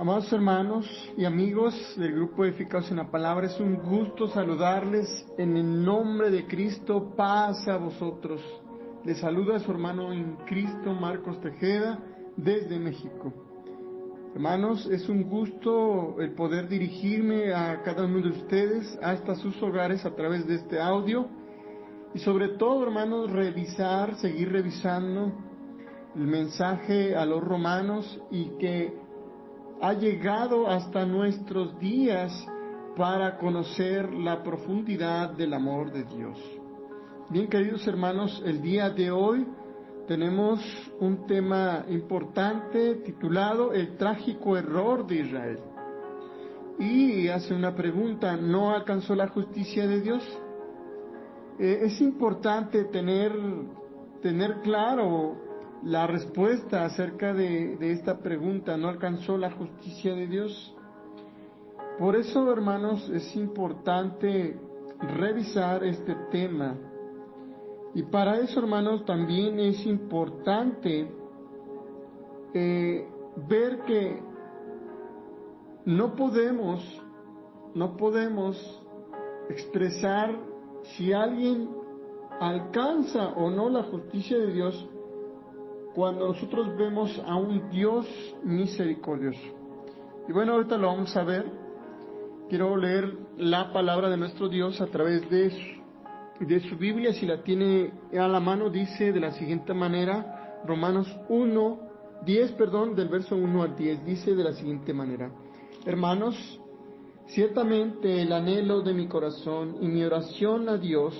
Amados hermanos y amigos del grupo Edificados en la Palabra, es un gusto saludarles en el nombre de Cristo. Paz a vosotros. Les saluda su hermano en Cristo, Marcos Tejeda, desde México. Hermanos, es un gusto el poder dirigirme a cada uno de ustedes hasta sus hogares a través de este audio. Y sobre todo, hermanos, seguir revisando el mensaje a los romanos y que ha llegado hasta nuestros días para conocer la profundidad del amor de Dios. Bien, queridos hermanos, el día de hoy tenemos un tema importante titulado El trágico error de Israel. Y hace una pregunta: ¿no alcanzó la justicia de Dios? Es importante tener claro la respuesta acerca de esta pregunta. ¿No alcanzó la justicia de Dios? Por eso, hermanos, es importante revisar este tema. Y para eso, hermanos, también es importante ver que no podemos expresar si alguien alcanza o no la justicia de Dios cuando nosotros vemos a un Dios misericordioso. Y bueno, ahorita lo vamos a ver. Quiero leer la palabra de nuestro Dios a través de su Biblia. Si la tiene a la mano, dice de la siguiente manera, Romanos 10, del verso 1 al 10, dice de la siguiente manera: Hermanos, ciertamente el anhelo de mi corazón y mi oración a Dios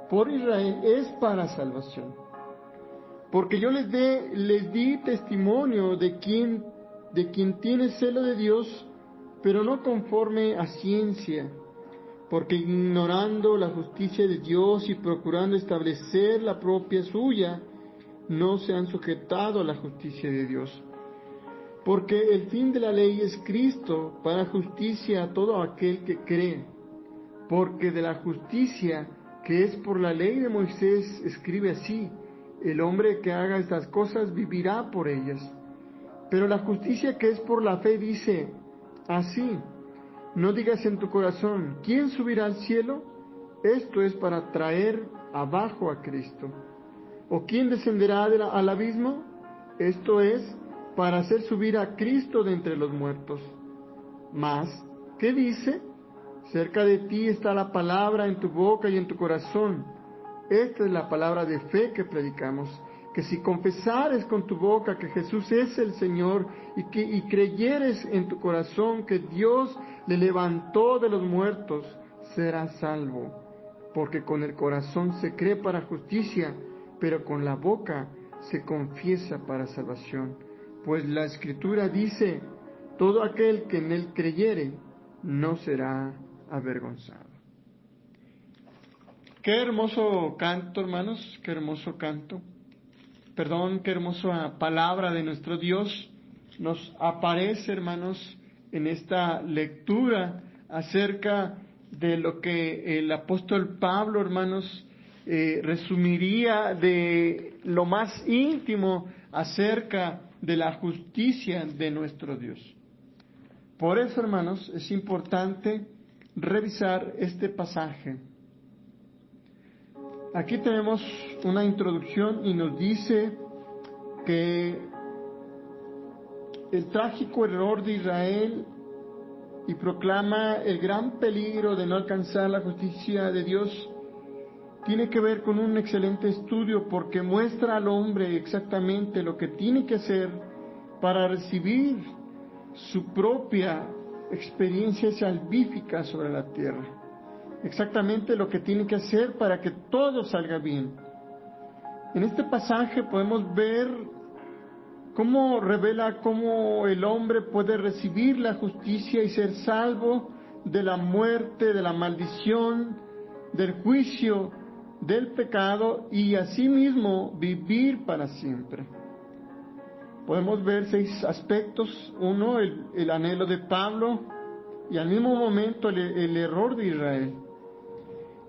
por Israel es para salvación. Porque yo les di testimonio de quien tiene celo de Dios, pero no conforme a ciencia, porque ignorando la justicia de Dios y procurando establecer la propia suya, no se han sujetado a la justicia de Dios. Porque el fin de la ley es Cristo para justicia a todo aquel que cree. Porque de la justicia que es por la ley de Moisés escribe así: el hombre que haga estas cosas vivirá por ellas. Pero la justicia que es por la fe dice así: no digas en tu corazón, ¿quién subirá al cielo? Esto es para traer abajo a Cristo. ¿O quién descenderá al abismo? Esto es para hacer subir a Cristo de entre los muertos. Mas, ¿qué dice? Cerca de ti está la palabra en tu boca y en tu corazón. Esta es la palabra de fe que predicamos, que si confesares con tu boca que Jesús es el Señor y creyeres en tu corazón que Dios le levantó de los muertos, serás salvo. Porque con el corazón se cree para justicia, pero con la boca se confiesa para salvación. Pues la Escritura dice: todo aquel que en él creyere no será avergonzado. Qué hermoso canto, hermanos, qué hermoso canto. Qué hermosa palabra de nuestro Dios nos aparece, hermanos, en esta lectura acerca de lo que el apóstol Pablo, hermanos, resumiría de lo más íntimo acerca de la justicia de nuestro Dios. Por eso, hermanos, es importante revisar este pasaje. Aquí tenemos una introducción y nos dice que el trágico error de Israel, y proclama el gran peligro de no alcanzar la justicia de Dios, tiene que ver con un excelente estudio, porque muestra al hombre exactamente lo que tiene que hacer para recibir su propia experiencia salvífica sobre la tierra. Exactamente lo que tiene que hacer para que todo salga bien. En este pasaje podemos ver cómo revela cómo el hombre puede recibir la justicia y ser salvo de la muerte, de la maldición, del juicio, del pecado, y asimismo vivir para siempre. Podemos ver 6 aspectos. 1, el anhelo de Pablo, y al mismo momento el error de Israel.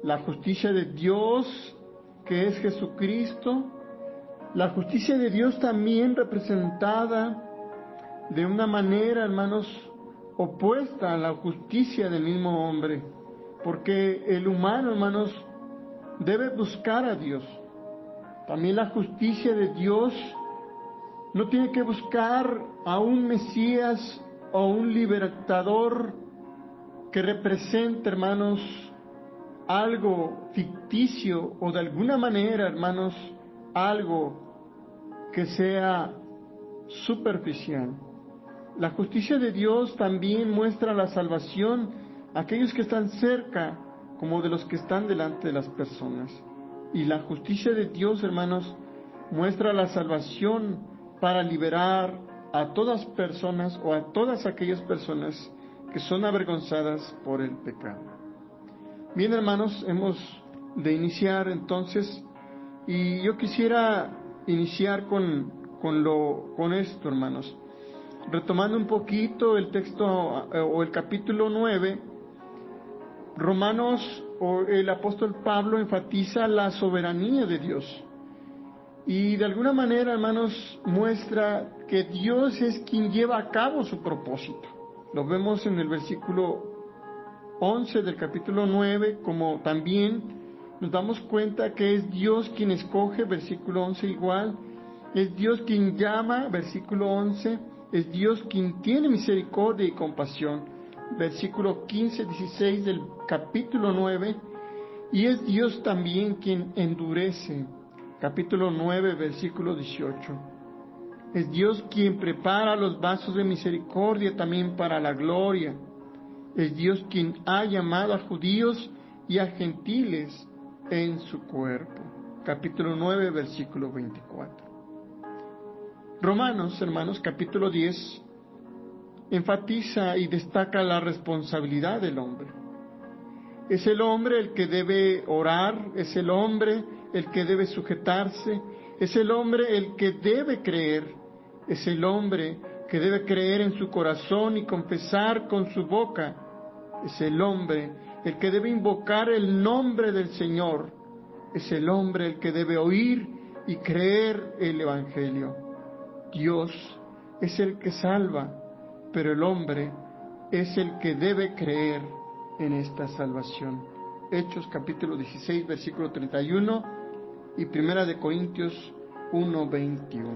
La justicia de Dios, que es Jesucristo. La justicia de Dios también representada de una manera, hermanos, opuesta a la justicia del mismo hombre, porque el humano, hermanos, debe buscar a Dios. También la justicia de Dios no tiene que buscar a un Mesías o un libertador que represente, hermanos, algo ficticio o de alguna manera, hermanos, algo que sea superficial. La justicia de Dios también muestra la salvación a aquellos que están cerca como de los que están delante de las personas. Y la justicia de Dios, hermanos, muestra la salvación para liberar a todas personas o a todas aquellas personas que son avergonzadas por el pecado. Bien, hermanos, hemos de iniciar entonces, y yo quisiera iniciar con esto, hermanos. Retomando un poquito el texto o el capítulo 9, Romanos o el apóstol Pablo enfatiza la soberanía de Dios. Y de alguna manera, hermanos, muestra que Dios es quien lleva a cabo su propósito. Lo vemos en el versículo 11 del capítulo 9, como también nos damos cuenta que es Dios quien escoge, versículo 11 igual, es Dios quien llama, versículo 11, es Dios quien tiene misericordia y compasión, versículo 15, 16 del capítulo 9, y es Dios también quien endurece, capítulo 9, versículo 18. Es Dios quien prepara los vasos de misericordia también para la gloria. Es Dios quien ha llamado a judíos y a gentiles en su cuerpo. Capítulo 9, versículo 24. Romanos, hermanos, capítulo 10, enfatiza y destaca la responsabilidad del hombre. Es el hombre el que debe orar, es el hombre el que debe sujetarse, es el hombre el que debe creer, es el hombre que debe creer en su corazón y confesar con su boca, es el hombre el que debe invocar el nombre del Señor, es el hombre el que debe oír y creer el Evangelio. Dios es el que salva, pero el hombre es el que debe creer en esta salvación. Hechos capítulo 16, versículo 31 y Primera de Corintios 1, 21.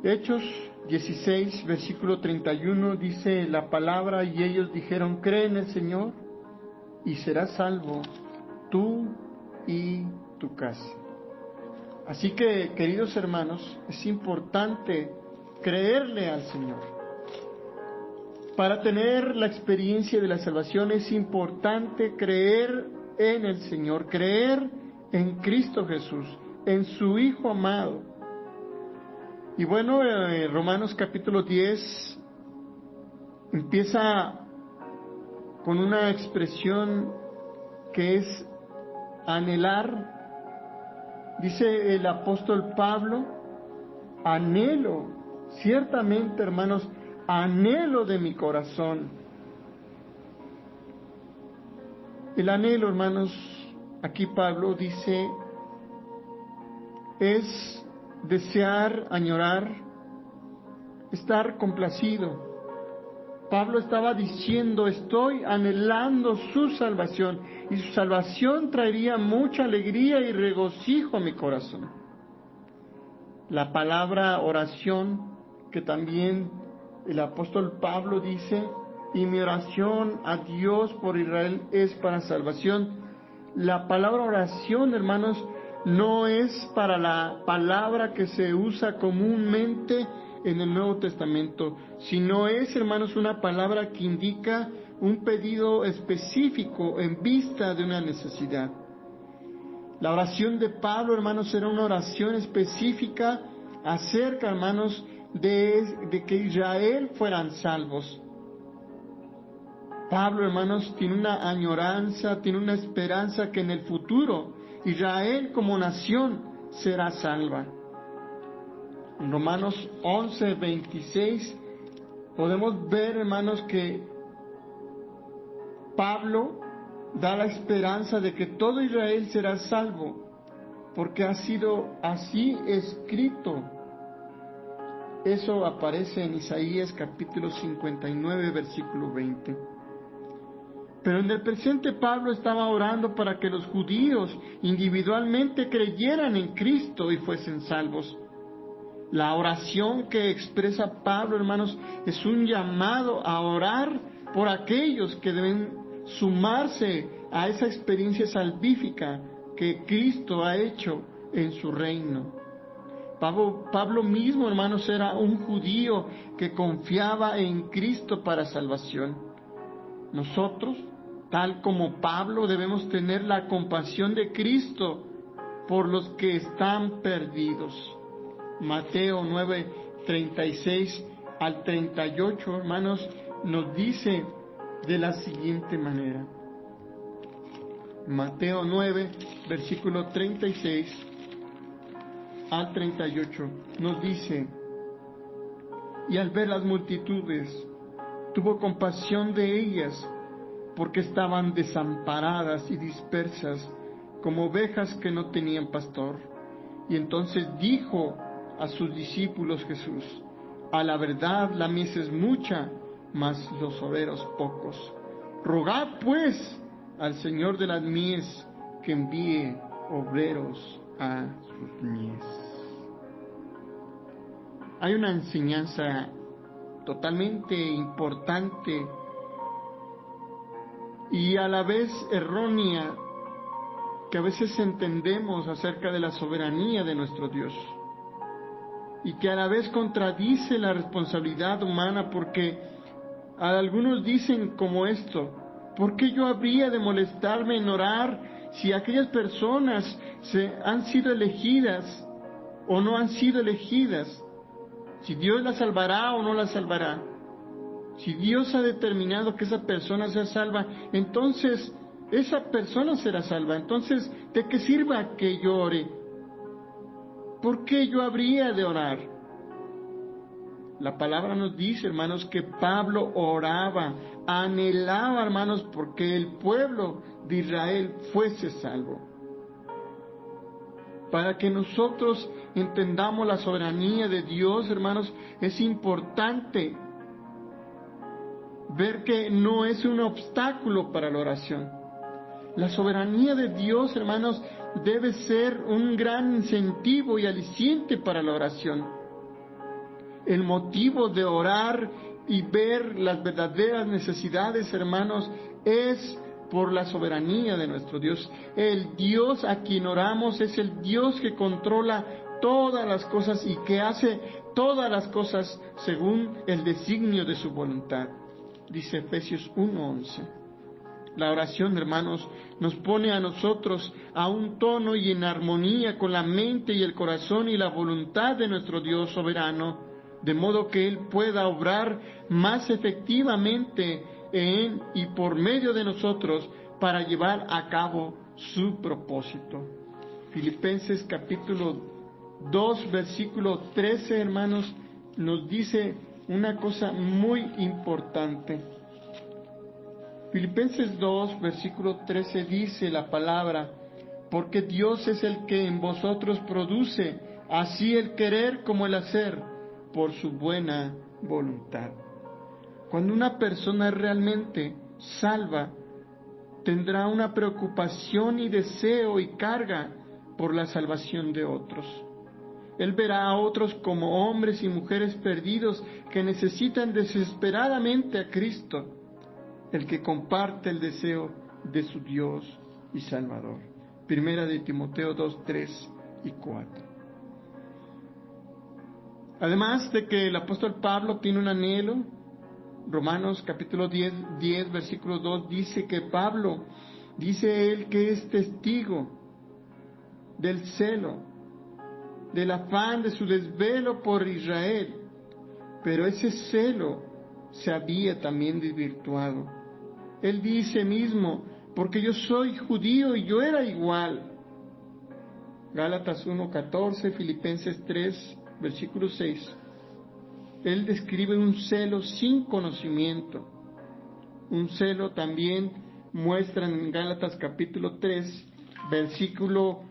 Hechos 16, versículo 31 dice la palabra, y ellos dijeron, cree en el Señor y serás salvo tú y tu casa. Así que, queridos hermanos, es importante creerle al Señor. Para tener la experiencia de la salvación es importante creer en el Señor, creer en Cristo Jesús, en su Hijo amado. Y bueno, Romanos capítulo 10 empieza con una expresión que es anhelar. Dice el apóstol Pablo, anhelo, ciertamente, hermanos, anhelo de mi corazón. El anhelo, hermanos, aquí Pablo dice, es desear, añorar, estar complacido. Pablo estaba diciendo, estoy anhelando su salvación, y su salvación traería mucha alegría y regocijo a mi corazón. La palabra oración, que también el apóstol Pablo dice, y mi oración a Dios por Israel es para salvación. La palabra oración, hermanos, no es para la palabra que se usa comúnmente en el Nuevo Testamento, sino es, hermanos, una palabra que indica un pedido específico en vista de una necesidad. La oración de Pablo, hermanos, era una oración específica acerca, hermanos, de que Israel fueran salvos. Pablo, hermanos, tiene una añoranza, tiene una esperanza que en el futuro Israel como nación será salva. En Romanos 11, 26 podemos ver, hermanos, que Pablo da la esperanza de que todo Israel será salvo, porque ha sido así escrito. Eso aparece en Isaías capítulo 59, versículo 20. Pero en el presente Pablo estaba orando para que los judíos individualmente creyeran en Cristo y fuesen salvos. La oración que expresa Pablo, hermanos, es un llamado a orar por aquellos que deben sumarse a esa experiencia salvífica que Cristo ha hecho en su reino. Pablo mismo, hermanos, era un judío que confiaba en Cristo para salvación. Nosotros, tal como Pablo, debemos tener la compasión de Cristo por los que están perdidos. Mateo 9, 36 al 38, hermanos, nos dice de la siguiente manera. Mateo 9, versículo 36 al 38, nos dice: y al ver las multitudes, tuvo compasión de ellas, porque estaban desamparadas y dispersas, como ovejas que no tenían pastor. Y entonces dijo a sus discípulos Jesús: a la verdad la mies es mucha, mas los obreros pocos. Rogad pues al Señor de las mies que envíe obreros a sus mies. Hay una enseñanza totalmente importante y a la vez errónea que a veces entendemos acerca de la soberanía de nuestro Dios, y que a la vez contradice la responsabilidad humana, porque algunos dicen como esto: ¿por qué yo habría de molestarme en orar si aquellas personas han sido elegidas o no han sido elegidas? Si Dios la salvará o no la salvará. Si Dios ha determinado que esa persona sea salva, entonces esa persona será salva. Entonces, ¿de qué sirva que yo ore? ¿Por qué yo habría de orar? La palabra nos dice, hermanos, que Pablo oraba, anhelaba, hermanos, porque el pueblo de Israel fuese salvo. Para que nosotros entendamos la soberanía de Dios, hermanos, es importante ver que no es un obstáculo para la oración. La soberanía de Dios, hermanos, debe ser un gran incentivo y aliciente para la oración. El motivo de orar y ver las verdaderas necesidades, hermanos, es por la soberanía de nuestro Dios. El Dios a quien oramos es el Dios que controla todas las cosas y que hace todas las cosas según el designio de su voluntad. Dice Efesios 1:11. La oración, hermanos, nos pone a nosotros a un tono y en armonía con la mente y el corazón y la voluntad de nuestro Dios soberano, de modo que Él pueda obrar más efectivamente en y por medio de nosotros para llevar a cabo su propósito. Filipenses capítulo 2, versículo 13, hermanos, nos dice una cosa muy importante. Filipenses 2, versículo 13 dice la palabra: porque Dios es el que en vosotros produce así el querer como el hacer por su buena voluntad. Cuando una persona es realmente salva, tendrá una preocupación y deseo y carga por la salvación de otros. Él verá a otros como hombres y mujeres perdidos que necesitan desesperadamente a Cristo, el que comparte el deseo de su Dios y Salvador. Primera de Timoteo 2, 3 y 4. Además de que el apóstol Pablo tiene un anhelo, Romanos capítulo 10, versículo 2 dice que Pablo, dice él que es testigo del celo, del afán, de su desvelo por Israel, pero ese celo se había también desvirtuado. Él dice mismo: porque yo soy judío y yo era igual. Gálatas 1:14, Filipenses 3, versículo 6. Él describe un celo sin conocimiento. Un celo también muestra en Gálatas capítulo 3, versículo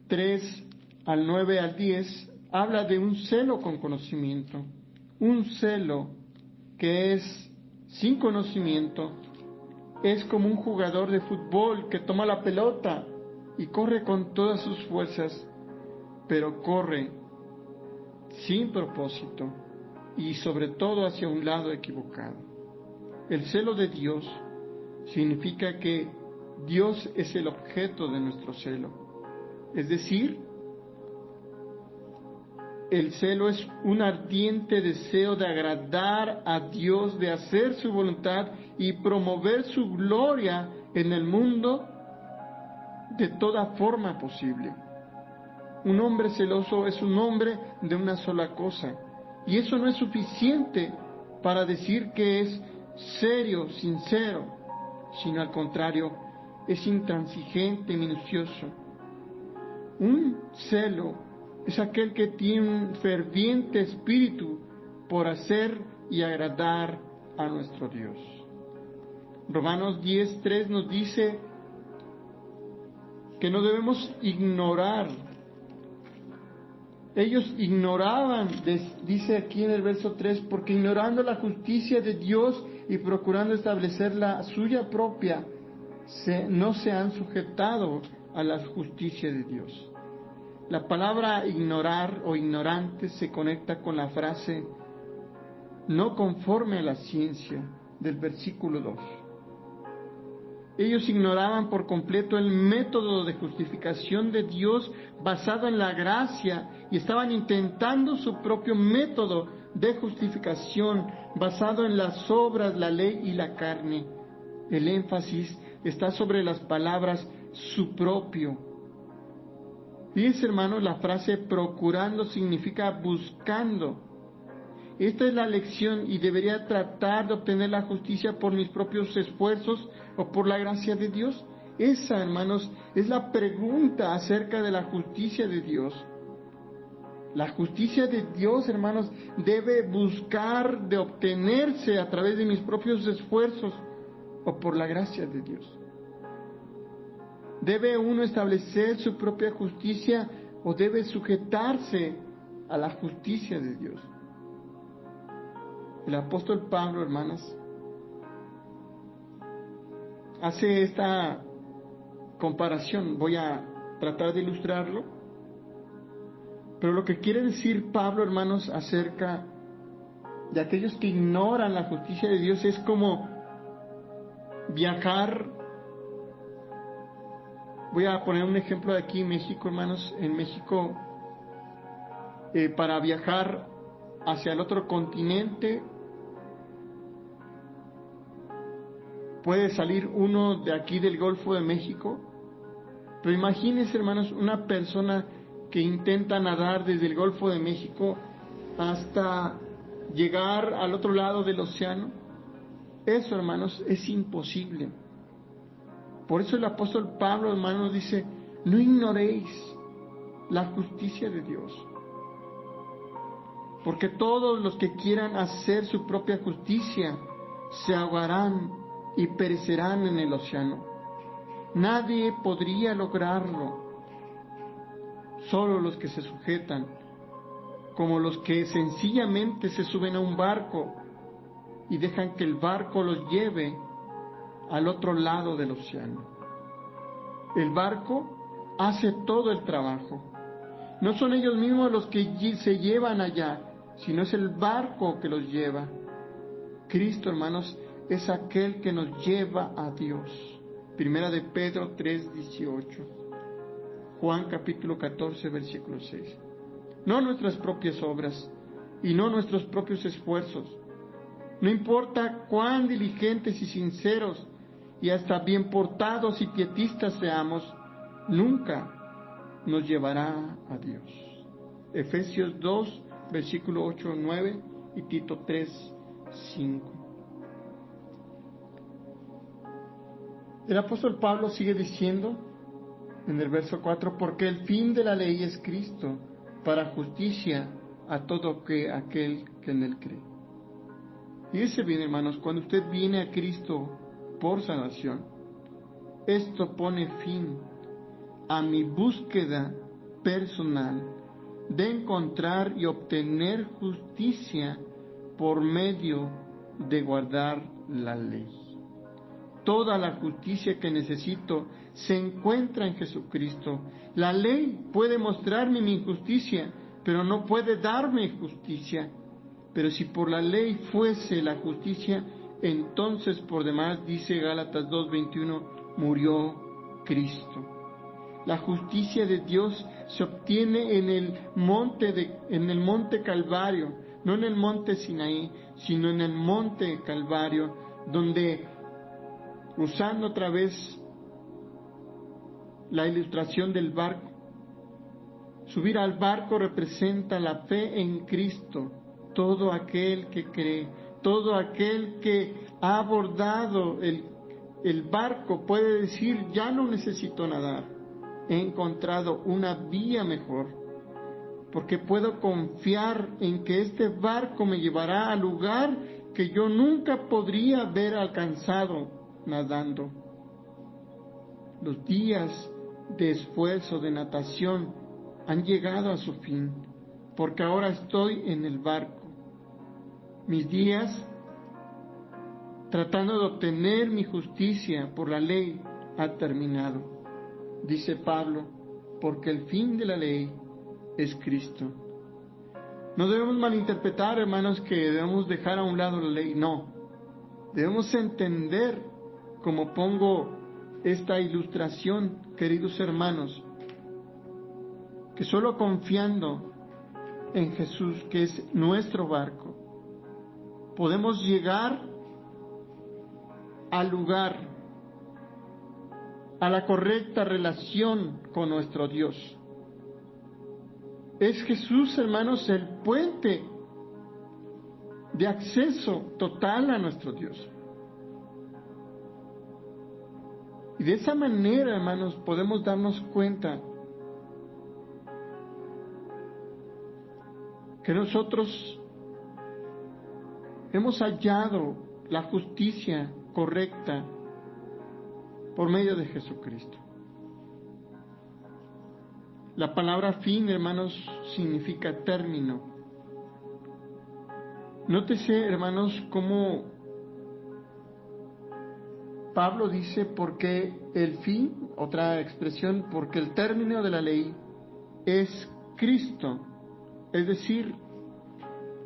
3 al 9 al 10, habla de un celo con conocimiento, un celo que es sin conocimiento. Es como un jugador de fútbol que toma la pelota y corre con todas sus fuerzas, pero corre sin propósito y sobre todo hacia un lado equivocado. El celo de Dios significa que Dios es el objeto de nuestro celo. Es decir, el celo es un ardiente deseo de agradar a Dios, de hacer su voluntad y promover su gloria en el mundo de toda forma posible. Un hombre celoso es un hombre de una sola cosa, y eso no es suficiente para decir que es serio, sincero, sino al contrario, es intransigente, minucioso. Un celo es aquel que tiene un ferviente espíritu por hacer y agradar a nuestro Dios. Romanos 10:3 nos dice que no debemos ignorar. Ellos ignoraban, dice aquí en el verso 3, porque ignorando la justicia de Dios y procurando establecer la suya propia, no se han sujetado a la justicia de Dios. La palabra ignorar o ignorante se conecta con la frase no conforme a la ciencia del versículo 2. Ellos ignoraban por completo el método de justificación de Dios basado en la gracia y estaban intentando su propio método de justificación basado en las obras, la ley y la carne. El énfasis está sobre las palabras su propio. Fíjense, hermanos, la frase procurando significa buscando. Esta es la lección y debería tratar de obtener la justicia por mis propios esfuerzos o por la gracia de Dios. Esa, hermanos, es la pregunta acerca de la justicia de Dios. La justicia de Dios, hermanos, debe buscar de obtenerse a través de mis propios esfuerzos o por la gracia de Dios. ¿Debe uno establecer su propia justicia o debe sujetarse a la justicia de Dios? El apóstol Pablo, hermanas, hace esta comparación. Voy a tratar de ilustrarlo. Pero lo que quiere decir Pablo, hermanos, acerca de aquellos que ignoran la justicia de Dios es como viajar. Voy a poner un ejemplo de aquí en México, hermanos. En México, para viajar hacia el otro continente, puede salir uno de aquí del Golfo de México. Pero imagínense, hermanos, una persona que intenta nadar desde el Golfo de México hasta llegar al otro lado del océano. Eso, hermanos, es imposible. Por eso el apóstol Pablo, hermanos, dice, no ignoréis la justicia de Dios. Porque todos los que quieran hacer su propia justicia se ahogarán y perecerán en el océano. Nadie podría lograrlo. Solo los que se sujetan, como los que sencillamente se suben a un barco y dejan que el barco los lleve al otro lado del océano. El barco hace todo el trabajo. No son ellos mismos los que se llevan allá, sino es el barco que los lleva. Cristo, hermanos, es aquel que nos lleva a Dios. Primera de Pedro 3:18. Juan capítulo 14, versículo 6. No nuestras propias obras y no nuestros propios esfuerzos. No importa cuán diligentes y sinceros y hasta bien portados y pietistas seamos, nunca nos llevará a Dios. Efesios 2, versículo 8-9 y Tito 3, 5. El apóstol Pablo sigue diciendo en el verso 4, porque el fin de la ley es Cristo, para justicia a todo aquel que en él cree. Fíjese bien, hermanos, cuando usted viene a Cristo por salvación, esto pone fin a mi búsqueda personal de encontrar y obtener justicia por medio de guardar la ley. Toda la justicia que necesito se encuentra en Jesucristo. La ley puede mostrarme mi injusticia, pero no puede darme justicia. Pero si por la ley fuese la justicia, entonces por demás, dice Gálatas 2:21, murió Cristo. La justicia de Dios se obtiene en el monte Calvario, no en el monte Sinaí, sino en el monte Calvario, donde, usando otra vez la ilustración del barco, subir al barco representa la fe en Cristo. Todo aquel que cree, todo aquel que ha abordado el barco puede decir: ya no necesito nadar, he encontrado una vía mejor, porque puedo confiar en que este barco me llevará al lugar que yo nunca podría haber alcanzado nadando. Los días de esfuerzo, de natación, han llegado a su fin, porque ahora estoy en el barco. Mis días tratando de obtener mi justicia por la ley ha terminado. Dice Pablo, porque el fin de la ley es Cristo. No debemos malinterpretar, hermanos, que debemos dejar a un lado la ley. No, debemos entender, como pongo esta ilustración, queridos hermanos, que solo confiando en Jesús, que es nuestro barco, podemos llegar al lugar, a la correcta relación con nuestro Dios. Es Jesús, hermanos, el puente de acceso total a nuestro Dios. Y de esa manera, hermanos, podemos darnos cuenta que nosotros hemos hallado la justicia correcta por medio de Jesucristo. La palabra fin, hermanos, significa término. Nótese, hermanos, cómo Pablo dice: porque el fin, otra expresión, porque el término de la ley es Cristo. Es decir,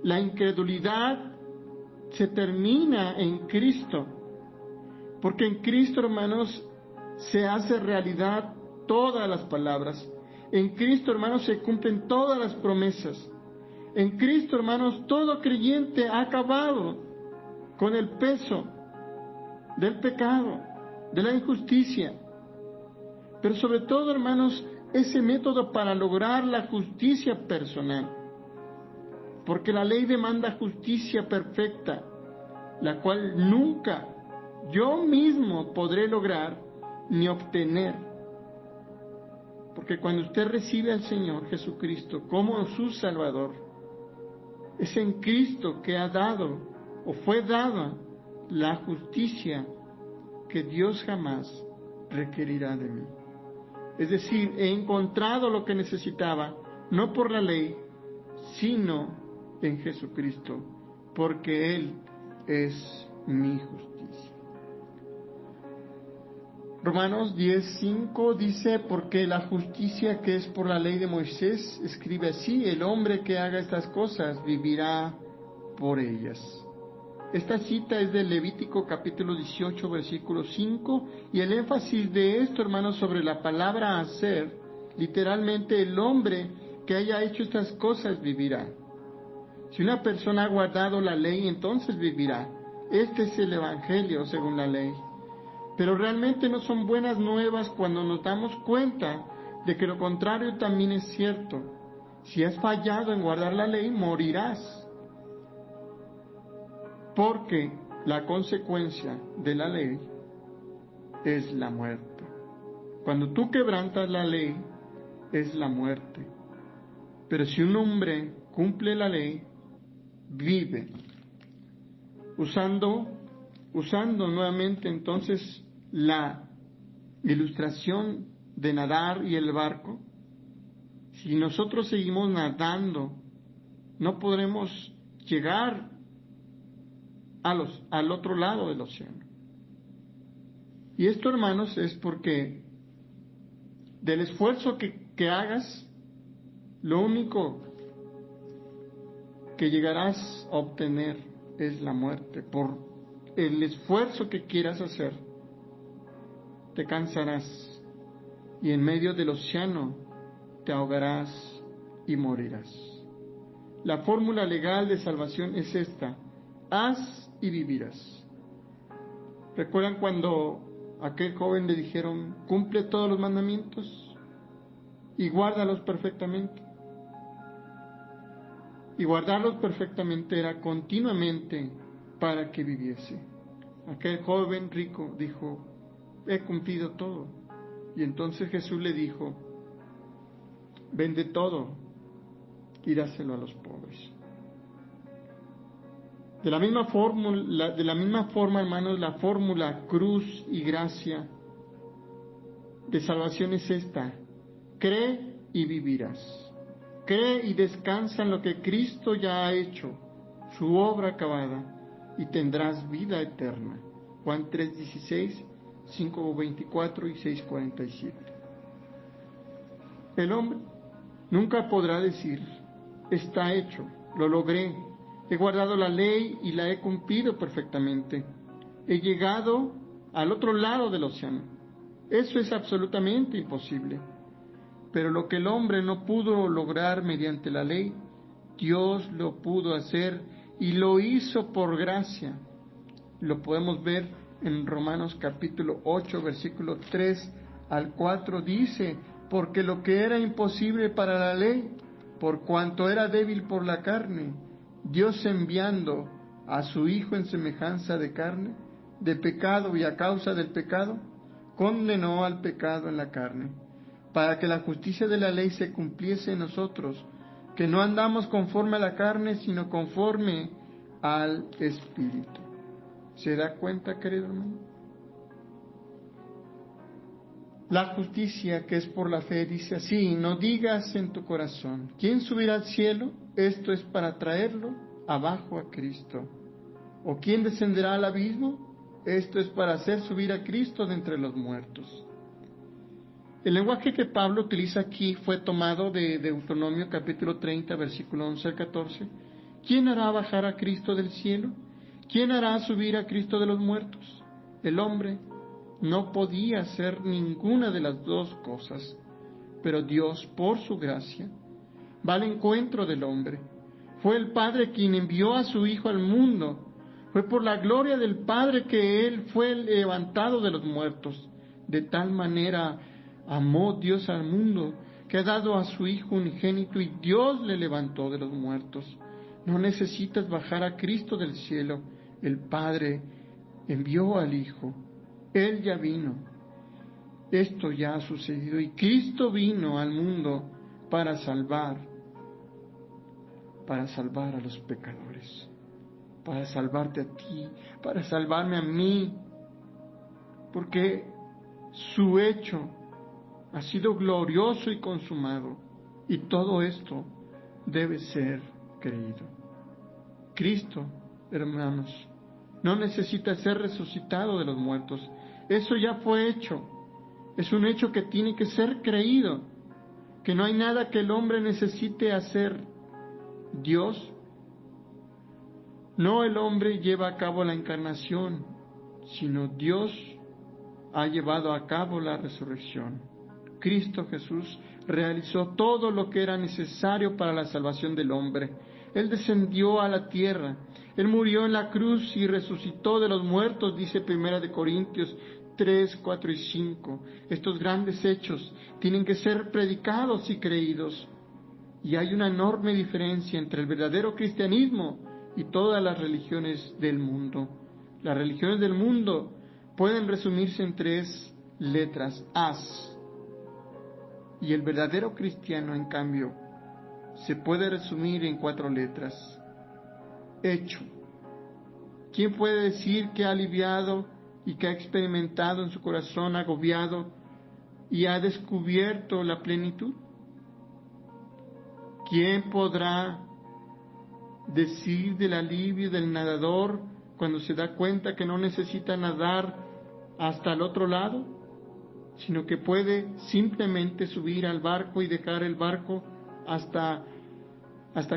la incredulidad se termina en Cristo, porque en Cristo, hermanos, se hace realidad todas las palabras. En Cristo, hermanos, se cumplen todas las promesas. En Cristo, hermanos, todo creyente ha acabado con el peso del pecado, de la injusticia. Pero sobre todo, hermanos, ese método para lograr la justicia personal. Porque la ley demanda justicia perfecta, la cual nunca yo mismo podré lograr ni obtener. Porque cuando usted recibe al Señor Jesucristo como su Salvador, es en Cristo que ha dado o fue dada la justicia que Dios jamás requerirá de mí. Es decir, he encontrado lo que necesitaba, no por la ley, sino en Jesucristo, porque Él es mi justicia. Romanos 10:5 dice: porque la justicia que es por la ley de Moisés, escribe así: el hombre que haga estas cosas vivirá por ellas. Esta cita es de Levítico capítulo 18, versículo 5, y el énfasis de esto, hermanos, sobre la palabra hacer, literalmente el hombre que haya hecho estas cosas vivirá. Si una persona ha guardado la ley, entonces vivirá. Este es el Evangelio según la ley. Pero realmente no son buenas nuevas cuando nos damos cuenta de que lo contrario también es cierto. Si has fallado en guardar la ley, morirás. Porque la consecuencia de la ley es la muerte. Cuando tú quebrantas la ley, es la muerte. Pero si un hombre cumple la ley, vive. Usando nuevamente entonces la ilustración de nadar y el barco, Si nosotros seguimos nadando, no podremos llegar al otro lado del océano. Y esto, hermanos, es porque del esfuerzo que hagas, lo único que llegarás a obtener es la muerte. Por el esfuerzo que quieras hacer, te cansarás y en medio del océano te ahogarás y morirás. La fórmula legal de salvación es esta: haz y vivirás. ¿Recuerdan cuando a aquel joven le dijeron, cumple todos los mandamientos y guárdalos perfectamente? Y guardarlos perfectamente era continuamente para que viviese. Aquel joven rico dijo, he cumplido todo. Y entonces Jesús le dijo, vende todo y dáselo a los pobres. De la misma forma, hermanos, la fórmula cruz y gracia de salvación es esta: cree y vivirás. Cree y descansa en lo que Cristo ya ha hecho, su obra acabada, y tendrás vida eterna. Juan 3:16, 5:24 y 6:47. El hombre nunca podrá decir, está hecho, lo logré, he guardado la ley y la he cumplido perfectamente, he llegado al otro lado del océano. Eso es absolutamente imposible. Pero lo que el hombre no pudo lograr mediante la ley, Dios lo pudo hacer y lo hizo por gracia. Lo podemos ver en Romanos capítulo 8, versículo 3 al 4, dice, porque lo que era imposible para la ley, por cuanto era débil por la carne, Dios enviando a su Hijo en semejanza de carne, de pecado y a causa del pecado, condenó al pecado en la carne, para que la justicia de la ley se cumpliese en nosotros, que no andamos conforme a la carne, sino conforme al Espíritu. ¿Se da cuenta, querido hermano? La justicia que es por la fe dice así, no digas en tu corazón, ¿quién subirá al cielo? Esto es para traerlo abajo a Cristo. ¿O quién descenderá al abismo? Esto es para hacer subir a Cristo de entre los muertos. El lenguaje que Pablo utiliza aquí fue tomado de Deuteronomio capítulo 30, versículo 11 al 14. ¿Quién hará bajar a Cristo del cielo? ¿Quién hará subir a Cristo de los muertos? El hombre no podía hacer ninguna de las dos cosas, pero Dios, por su gracia, va al encuentro del hombre. Fue el Padre quien envió a su Hijo al mundo. Fue por la gloria del Padre que Él fue levantado de los muertos. De tal manera amó Dios al mundo, que ha dado a su Hijo unigénito y Dios le levantó de los muertos. No necesitas bajar a Cristo del cielo. El Padre envió al Hijo. Él ya vino. Esto ya ha sucedido y Cristo vino al mundo para salvar a los pecadores, para salvarte a ti, para salvarme a mí, porque su hecho ha sido glorioso y consumado, y todo esto debe ser creído. Cristo, hermanos, no necesita ser resucitado de los muertos. Eso ya fue hecho. Es un hecho que tiene que ser creído, que no hay nada que el hombre necesite hacer. Dios, no el hombre lleva a cabo la encarnación, sino Dios ha llevado a cabo la resurrección. Cristo Jesús realizó todo lo que era necesario para la salvación del hombre. Él descendió a la tierra, Él murió en la cruz y resucitó de los muertos, dice 1 Corintios 3, 4 y 5. Estos grandes hechos tienen que ser predicados y creídos. Y hay una enorme diferencia entre el verdadero cristianismo y todas las religiones del mundo. Las religiones del mundo pueden resumirse en 3 letras, haz. Y el verdadero cristiano, en cambio, se puede resumir en 4 letras, hecho. ¿Quién puede decir que ha aliviado y que ha experimentado en su corazón agobiado y ha descubierto la plenitud? ¿Quién podrá decir del alivio del nadador cuando se da cuenta que no necesita nadar hasta el otro lado, sino que puede simplemente subir al barco y dejar el barco hasta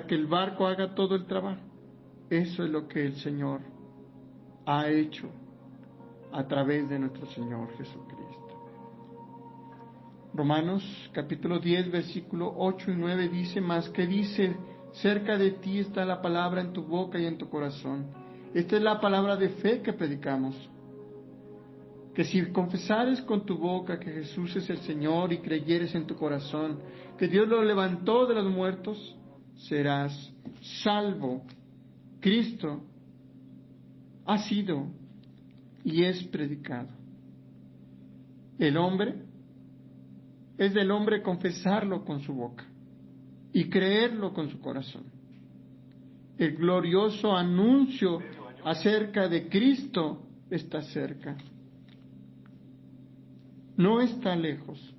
que el barco haga todo el trabajo? Eso es lo que el Señor ha hecho a través de nuestro Señor Jesucristo. Romanos capítulo 10, versículo 8 y 9 dice: mas que dice, cerca de ti está la palabra en tu boca y en tu corazón. Esta es la palabra de fe que predicamos. Que si confesares con tu boca que Jesús es el Señor y creyeres en tu corazón que Dios lo levantó de los muertos, serás salvo. Cristo ha sido y es predicado. El hombre es del hombre confesarlo con su boca y creerlo con su corazón. El glorioso anuncio acerca de Cristo está cerca. No está lejos.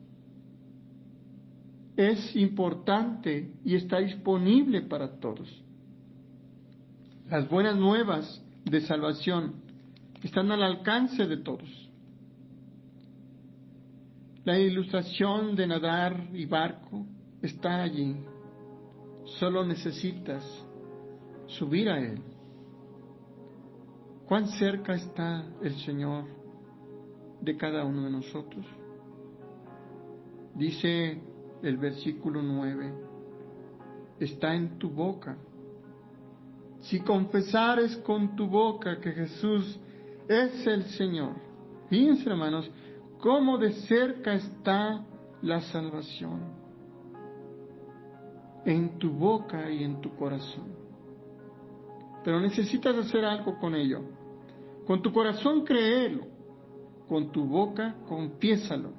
Es importante y está disponible para todos. Las buenas nuevas de salvación están al alcance de todos. La ilustración de nadar y barco está allí. Solo necesitas subir a Él. ¿Cuán cerca está el Señor de cada uno de nosotros? Dice el versículo 9, está en tu boca. Si confesares con tu boca que Jesús es el Señor. Fíjense, hermanos, cómo de cerca está la salvación. En tu boca y en tu corazón. Pero necesitas hacer algo con ello. Con tu corazón créelo, con tu boca confiésalo.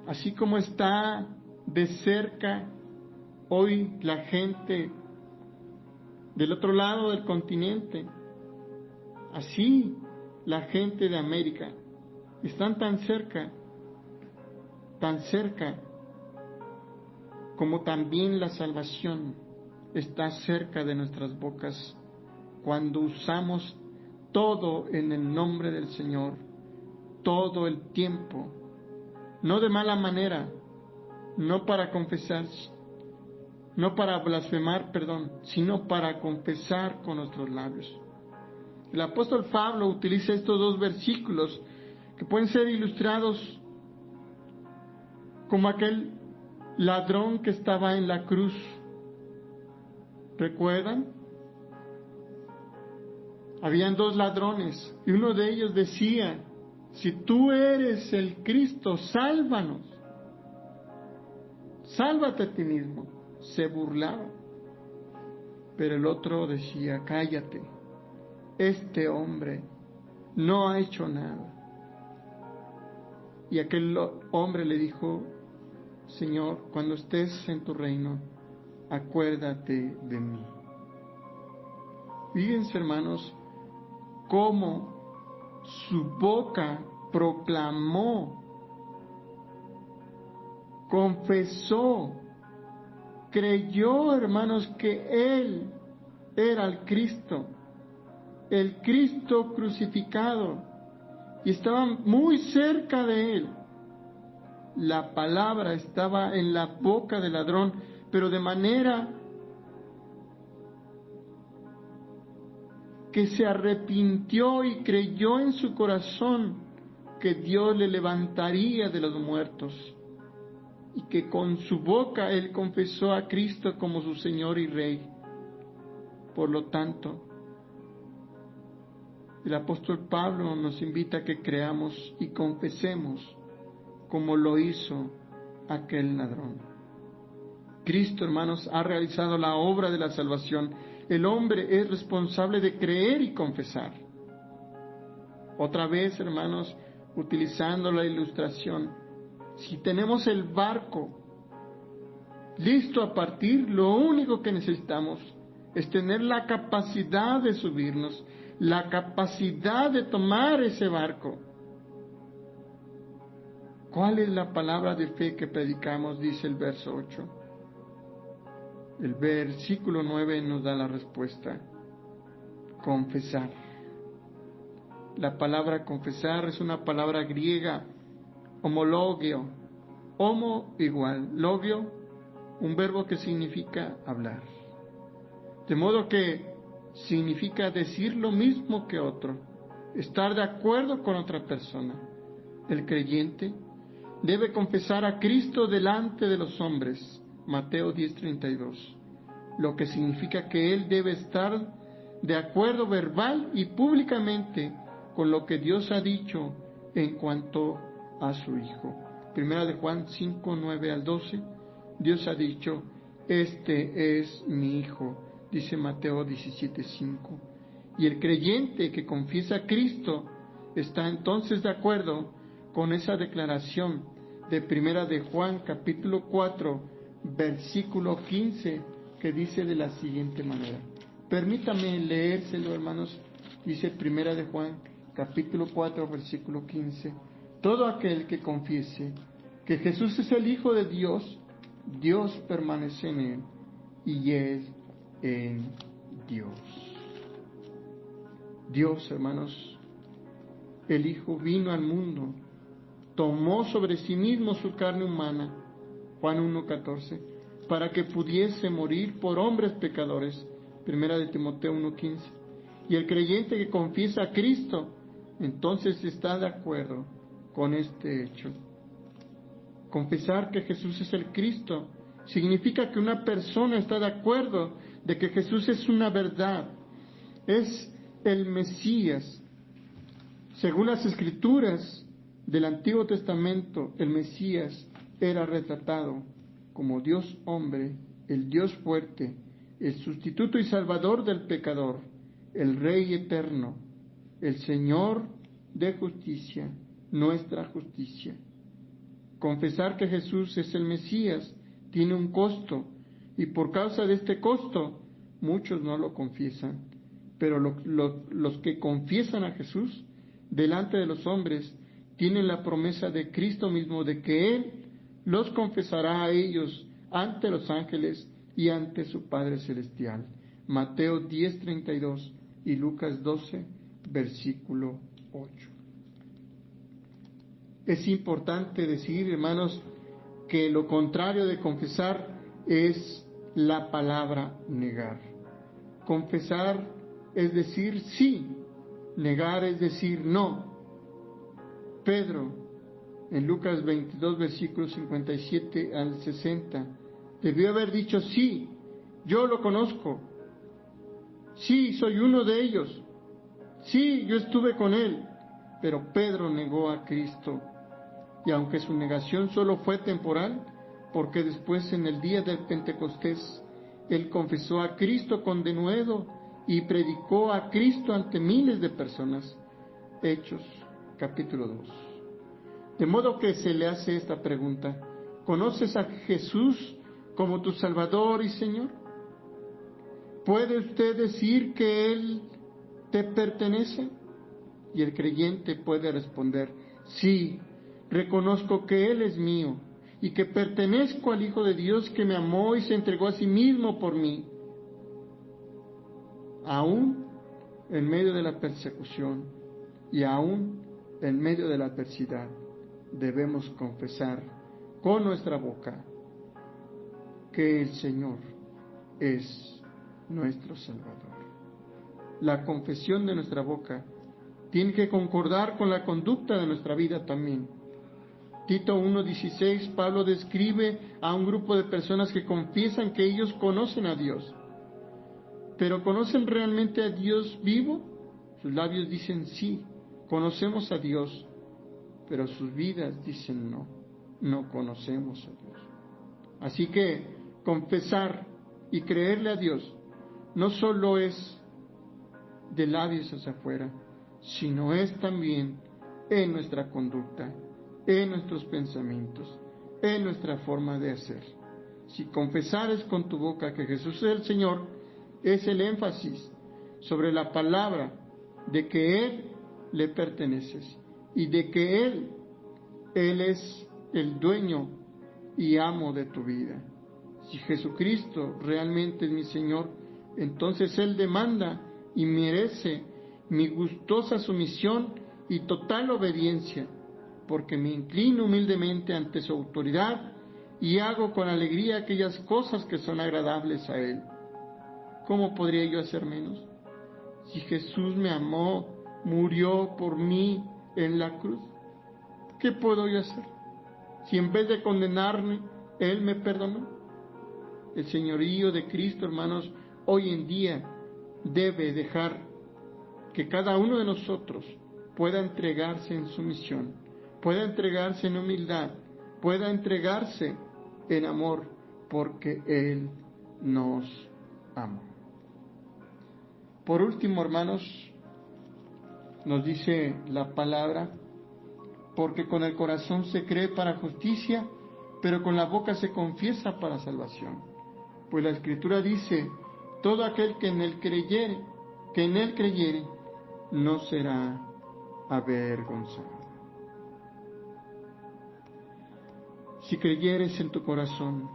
Así como está de cerca hoy la gente del otro lado del continente, así la gente de América están tan cerca como también la salvación está cerca de nuestras bocas cuando usamos todo en el nombre del Señor, todo el tiempo, no de mala manera, no para confesar, no para blasfemar, sino para confesar con nuestros labios. El apóstol Pablo utiliza estos dos versículos que pueden ser ilustrados como aquel ladrón que estaba en la cruz. ¿Recuerdan? Habían dos ladrones y uno de ellos decía: si tú eres el Cristo, sálvanos. Sálvate a ti mismo. Se burlaba. Pero el otro decía: cállate. Este hombre no ha hecho nada. Y aquel hombre le dijo: Señor, cuando estés en tu reino, acuérdate de mí. Fíjense, hermanos, cómo su boca proclamó, confesó, creyó, hermanos, que Él era el Cristo crucificado, y estaba muy cerca de Él. La palabra estaba en la boca del ladrón, pero de manera que se arrepintió y creyó en su corazón que Dios le levantaría de los muertos, y que con su boca él confesó a Cristo como su Señor y Rey. Por lo tanto, el apóstol Pablo nos invita a que creamos y confesemos como lo hizo aquel ladrón. Cristo, hermanos, ha realizado la obra de la salvación. El hombre es responsable de creer y confesar. Otra vez, hermanos, utilizando la ilustración, si tenemos el barco listo a partir, lo único que necesitamos es tener la capacidad de subirnos, la capacidad de tomar ese barco. ¿Cuál es la palabra de fe que predicamos? Dice el verso 8. El versículo 9 nos da la respuesta. Confesar. La palabra confesar es una palabra griega, homologio. Homo igual, logio, un verbo que significa hablar. De modo que significa decir lo mismo que otro, estar de acuerdo con otra persona. El creyente debe confesar a Cristo delante de los hombres, Mateo 10:32, lo que significa que él debe estar de acuerdo verbal y públicamente con lo que Dios ha dicho en cuanto a su Hijo. Primera de Juan 5:9-12, Dios ha dicho, este es mi Hijo, dice Mateo 17:5. Y el creyente que confiesa a Cristo está entonces de acuerdo con esa declaración de Primera de Juan capítulo 4, versículo 15, que dice de la siguiente manera. Permítame leérselo, hermanos. Dice Primera de Juan capítulo 4, versículo 15. Todo aquel que confiese que Jesús es el Hijo de Dios, Dios permanece en él y él en Dios. Dios, hermanos, el Hijo vino al mundo, tomó sobre sí mismo su carne humana, Juan 1:14, para que pudiese morir por hombres pecadores, Primera de Timoteo 1:15. Y el creyente que confiesa a Cristo, entonces está de acuerdo con este hecho. Confesar que Jesús es el Cristo significa que una persona está de acuerdo de que Jesús es una verdad, es el Mesías. Según las Escrituras del Antiguo Testamento, el Mesías era retratado como Dios hombre, el Dios fuerte, el sustituto y salvador del pecador, el Rey eterno, el Señor de justicia, nuestra justicia. Confesar que Jesús es el Mesías tiene un costo, y por causa de este costo, muchos no lo confiesan. Pero los que confiesan a Jesús delante de los hombres tienen la promesa de Cristo mismo de que Él los confesará a ellos ante los ángeles y ante su Padre Celestial. Mateo 10:32 y Lucas 12, versículo 8. Es importante decir, hermanos, que lo contrario de confesar es la palabra negar. Confesar es decir sí, negar es decir no. Pedro, en Lucas 22, versículos 57 al 60, debió haber dicho sí, yo lo conozco, sí, soy uno de ellos, sí, yo estuve con él. Pero Pedro negó a Cristo, y aunque su negación solo fue temporal, porque después en el día del Pentecostés, él confesó a Cristo con denuedo y predicó a Cristo ante miles de personas. Hechos, capítulo 2. De modo que se le hace esta pregunta: ¿conoces a Jesús como tu Salvador y Señor? ¿Puede usted decir que Él te pertenece? Y el creyente puede responder: sí, reconozco que Él es mío y que pertenezco al Hijo de Dios que me amó y se entregó a sí mismo por mí. Aún en medio de la persecución y aún en medio de la adversidad, debemos confesar con nuestra boca que el Señor es nuestro Salvador. La confesión de nuestra boca tiene que concordar con la conducta de nuestra vida también. Tito 1:16, Pablo describe a un grupo de personas que confiesan que ellos conocen a Dios. ¿Pero conocen realmente a Dios vivo? Sus labios dicen sí, conocemos a Dios, pero sus vidas dicen no, no conocemos a Dios. Así que confesar y creerle a Dios no solo es de labios hacia afuera, sino es también en nuestra conducta, en nuestros pensamientos, en nuestra forma de hacer. Si confesares con tu boca que Jesús es el Señor, es el énfasis sobre la palabra de que Él le perteneces y de que Él Él es el dueño y amo de tu vida. Si Jesucristo realmente es mi Señor, entonces Él demanda y merece mi gustosa sumisión y total obediencia, porque me inclino humildemente ante su autoridad y hago con alegría aquellas cosas que son agradables a Él. ¿Cómo podría yo hacer menos? Si Jesús me amó, murió por mí en la cruz, ¿qué puedo yo hacer? Si en vez de condenarme, Él me perdonó. El señorío de Cristo, hermanos, hoy en día debe dejar que cada uno de nosotros pueda entregarse en sumisión, pueda entregarse en humildad, pueda entregarse en amor, porque Él nos ama. Por último, hermanos, nos dice la palabra, porque con el corazón se cree para justicia, pero con la boca se confiesa para salvación. Pues la Escritura dice, todo aquel que en él creyere, no será avergonzado. Si creyeres en tu corazón,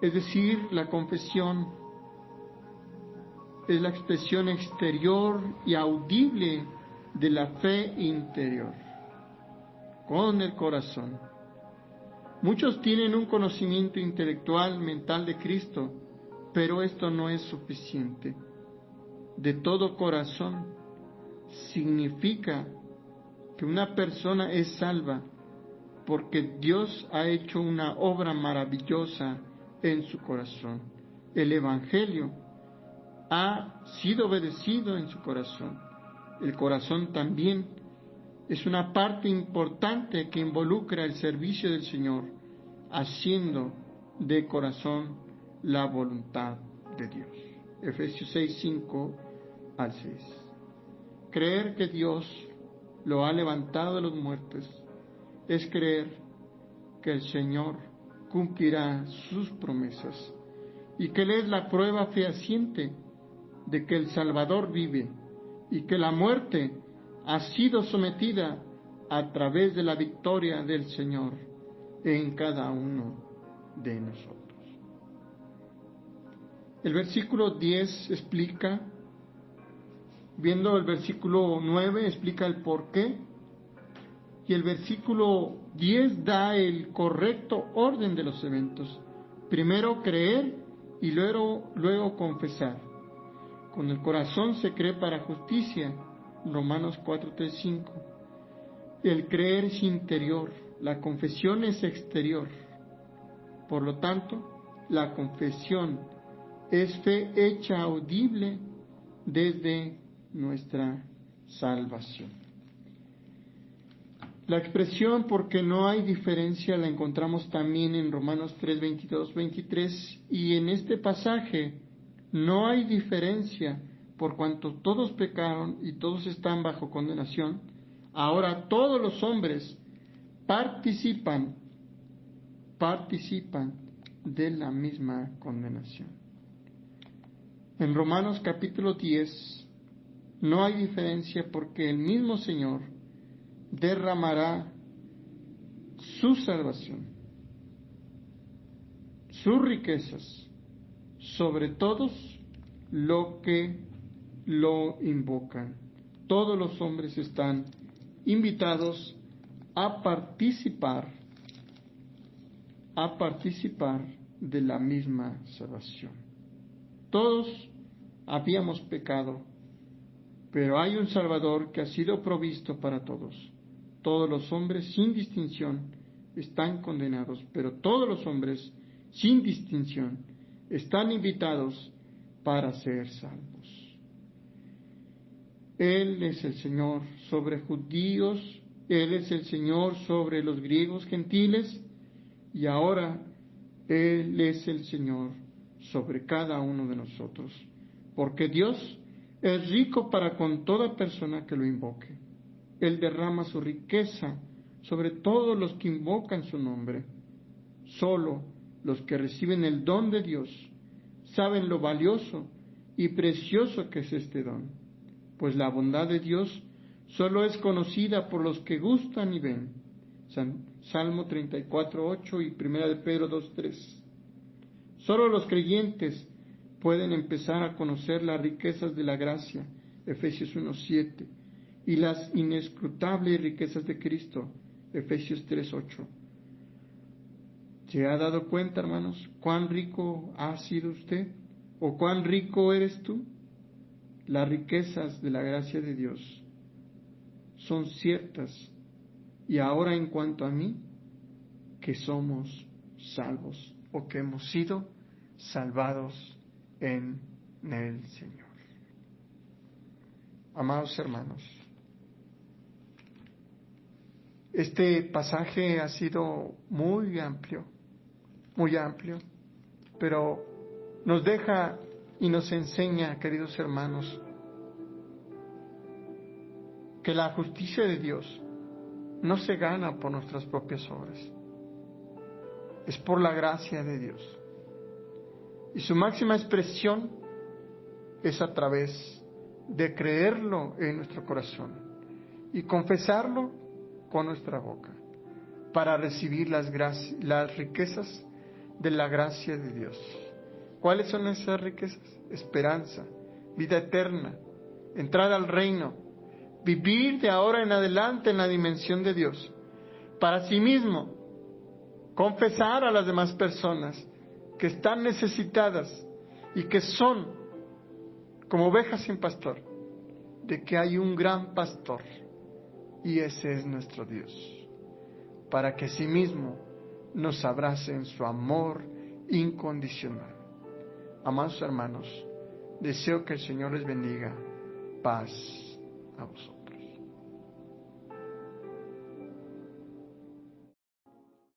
es decir, la confesión es la expresión exterior y audible de la fe interior, con el corazón. Muchos tienen un conocimiento intelectual, mental de Cristo, pero esto no es suficiente. De todo corazón significa que una persona es salva porque Dios ha hecho una obra maravillosa en su corazón. El Evangelio ha sido obedecido en su corazón. El corazón también es una parte importante que involucra el servicio del Señor, haciendo de corazón la voluntad de Dios. Efesios 6, 5 al 6. Creer que Dios lo ha levantado de los muertos es creer que el Señor cumplirá sus promesas y que Él es la prueba fehaciente de que el Salvador vive y que la muerte ha sido sometida a través de la victoria del Señor en cada uno de nosotros. El versículo 10 explica, viendo el versículo 9, explica el porqué, y el versículo 10 da el correcto orden de los eventos. Primero creer y luego confesar. Con el corazón se cree para justicia, Romanos 4, 3, 5. El creer es interior, la confesión es exterior. Por lo tanto, la confesión es fe hecha audible desde nuestra salvación. La expresión porque no hay diferencia la encontramos también en Romanos 3, 22, 23, y en este pasaje no hay diferencia por cuanto todos pecaron y todos están bajo condenación. Ahora todos los hombres participan de la misma condenación. En Romanos capítulo 10 no hay diferencia porque el mismo Señor derramará su salvación, sus riquezas, sobre todos los que lo invocan. Todos los hombres están invitados a participar de la misma salvación. Todos habíamos pecado, pero hay un Salvador que ha sido provisto para todos. Todos los hombres sin distinción están condenados, pero todos los hombres sin distinción están invitados para ser salvos. Él es el Señor sobre judíos, Él es el Señor sobre los griegos gentiles, y ahora Él es el Señor sobre cada uno de nosotros, porque Dios es rico para con toda persona que lo invoque. Él derrama su riqueza sobre todos los que invocan su nombre. Solo los que reciben el don de Dios saben lo valioso y precioso que es este don, pues la bondad de Dios Solo es conocida por los que gustan y ven. Salmo 34:8 y 1 de Pedro 2:3. Solo los creyentes pueden empezar a conocer las riquezas de la gracia, Efesios 1:7, y las inescrutables riquezas de Cristo, Efesios 3:8. ¿Se ha dado cuenta, hermanos, cuán rico ha sido usted? ¿O cuán rico eres tú? Las riquezas de la gracia de Dios son ciertas. Y ahora, en cuanto a mí, que somos salvos, o que hemos sido salvados en el Señor. Amados hermanos, este pasaje ha sido muy amplio, pero nos deja y nos enseña, queridos hermanos, que la justicia de Dios no se gana por nuestras propias obras, es por la gracia de Dios. Y su máxima expresión es a través de creerlo en nuestro corazón y confesarlo con nuestra boca para recibir las riquezas de la gracia de Dios. ¿Cuáles son esas riquezas? Esperanza, vida eterna, entrada al reino, vivir de ahora en adelante en la dimensión de Dios, para sí mismo confesar a las demás personas que están necesitadas y que son como ovejas sin pastor, de que hay un gran pastor y ese es nuestro Dios, para que sí mismo nos abrace en su amor incondicional. Amados hermanos, deseo que el Señor les bendiga. Paz a vosotros.